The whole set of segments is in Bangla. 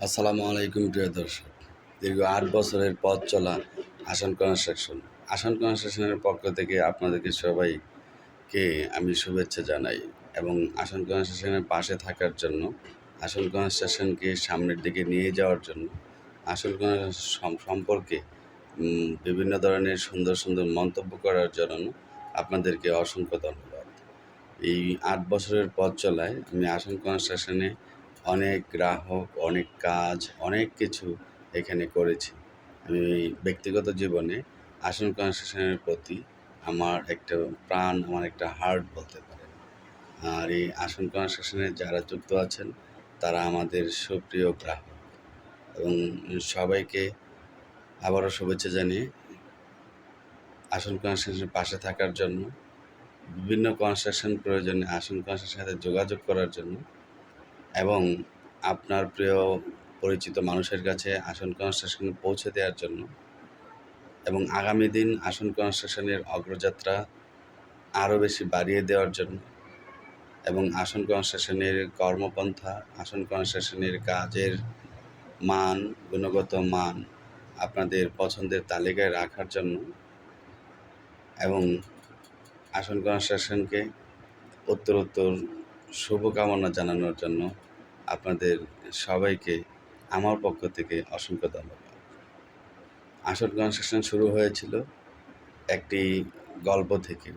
আসসালামু আলাইকুম প্রিয় দর্শক। দীর্ঘ ৮ বছরের পথ চলা আসান কনস্ট্রাকশন। আসান কনস্ট্রাকশনের পক্ষ থেকে আপনাদেরকে সবাইকে আমি শুভেচ্ছা জানাই এবং আসান কনস্ট্রাকশনের পাশে থাকার জন্য, আসান কনস্ট্রাকশনকে সামনের দিকে নিয়ে যাওয়ার জন্য, আসান কনস্ট্রাকশন সম্পর্কে বিভিন্ন ধরনের সুন্দর, সুন্দর মন্তব্য করার জন্য আপনাদেরকে অসংখ্য ধন্যবাদ। এই ৮ বছরের পথ চলায় আমি আসান কনস্ট্রাকশনে অনেক গ্রাহক, অনেক কাজ, অনেক কিছু এখানে করেছি। আমি ব্যক্তিগত জীবনে আসান কনস্ট্রাকশনের প্রতি আমার একটা প্রাণ, আমার একটা হার্ট বলতে পারেন। আর এই আসান কনস্ট্রাকশনে যারা যুক্ত আছেন তারা আমাদের সুপ্রিয় গ্রাহক এবং সবাইকে আবারও শুভেচ্ছা জানিয়ে আসান কনস্ট্রাকশনের পাশে থাকার জন্য, বিভিন্ন কনস্ট্রাকশন প্রয়োজনে আসান কনস্ট্রাকশনের সাথে যোগাযোগ করার জন্য এবং আপনার প্রিয় পরিচিত মানুষের কাছে আসান কনস্ট্রাকশন পৌঁছে দেওয়ার জন্য এবং আগামী দিন আসান কনস্ট্রাকশনের অগ্রযাত্রা আরও বেশি বাড়িয়ে দেওয়ার জন্য এবং আসান কনস্ট্রাকশনের কর্মপন্থা, আসান কনস্ট্রাকশনের কাজের মান, গুণগত মান আপনাদের পছন্দের তালিকায় রাখার জন্য এবং আসান কনস্ট্রাকশনকে উত্তরোত্তর শুভকামনা জানানোর জন্য আপনাদের সবাইকে আমার পক্ষ থেকে অসংখ্য ধন্যবাদ। আসান কনস্ট্রাকশন শুরু হয়েছিল একটি গল্প থেকে।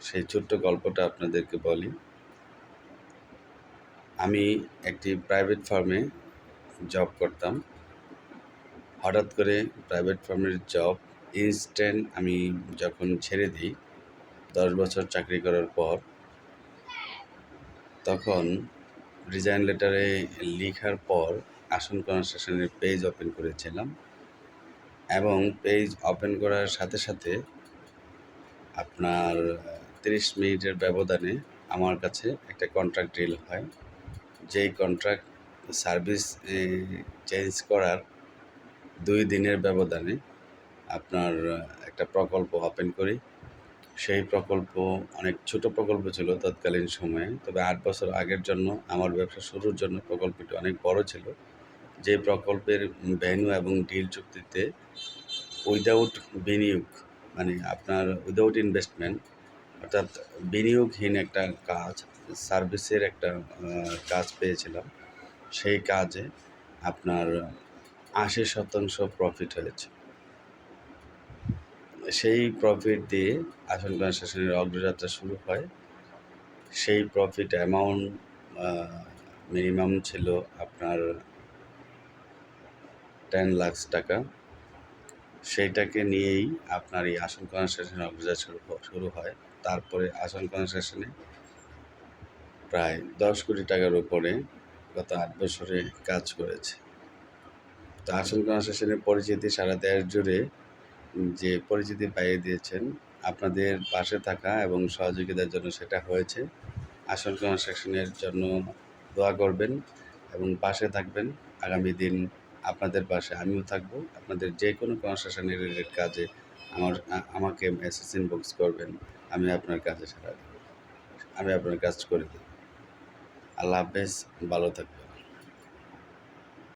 সেই ছোট্ট গল্পটা আপনাদেরকে বলি। আমি একটি প্রাইভেট ফার্মে জব করতাম। হঠাৎ করে প্রাইভেট ফার্মের জব ইনস্ট্যান্ট আমি যখন ছেড়ে দিই 10 বছর চাকরি করার পর, তখন রিজাইন লেটারে লিখার পর আসান কনস্ট্রাকশনের পেজ ওপেন করেছিলাম এবং পেজ ওপেন করার সাথে সাথে আপনার 30 মিনিটের ব্যবধানে আমার কাছে একটা কন্ট্রাক্ট ডিল হয়। যেই কন্ট্রাক্ট সার্ভিস চেঞ্জ করার 2 দিনের ব্যবধানে আপনার একটা প্রকল্প ওপেন করি। সেই প্রকল্প অনেক ছোট প্রকল্প ছিল তৎকালীন সময়ে, তবে 8 বছর আগের জন্য আমার ব্যবসা শুরুর জন্য প্রকল্পটি অনেক বড় ছিল। যে প্রকল্পের ভেন্যু এবং ডিল চুক্তিতে উইদাউট বিনিয়োগ, মানে আপনার উইদাউট ইনভেস্টমেন্ট, অর্থাৎ বিনিয়োগহীন একটা কাজ, সার্ভিসের একটা কাজ পেয়েছিলাম। সেই কাজে আপনার 80% প্রফিট হয়েছে। সেই প্রফিট দিয়ে আসান কনস্ট্রাকশনের অগ্রযাত্রা শুরু হয়। সেই প্রফিট অ্যামাউন্ট মিনিমাম ছিল আপনার 10 লাখ টাকা। সেইটাকে নিয়েই আপনার এই আসান কনস্ট্রাকশনের অগ্রযাত্রা শুরু হয়। তারপরে আসান কনস্ট্রাকশনে প্রায় 10 কোটি টাকার উপরে গত 8 বছরে কাজ করেছে। তো আসান কনস্ট্রাকশনের পরিচিতি সারা দেশ জুড়ে যে পরিচিতি পাইয়ে দিয়েছেন, আপনাদের পাশে থাকা এবং সহযোগিতার জন্য সেটা হয়েছে। আসান কনস্ট্রাকশনের জন্য দোয়া করবেন এবং পাশে থাকবেন। আগামী দিন আপনাদের পাশে আমিও থাকবো। আপনাদের যে কোনো কনস্ট্রাকশন রিলেটেড কাজে আমাকে মেসেজ ইনবক্স করবেন। আমি আপনার কাজে সাড়া দেব। আমি আপনার কাজ করে দেব। আল্লাহ হাফেজ, ভালো থাকবেন।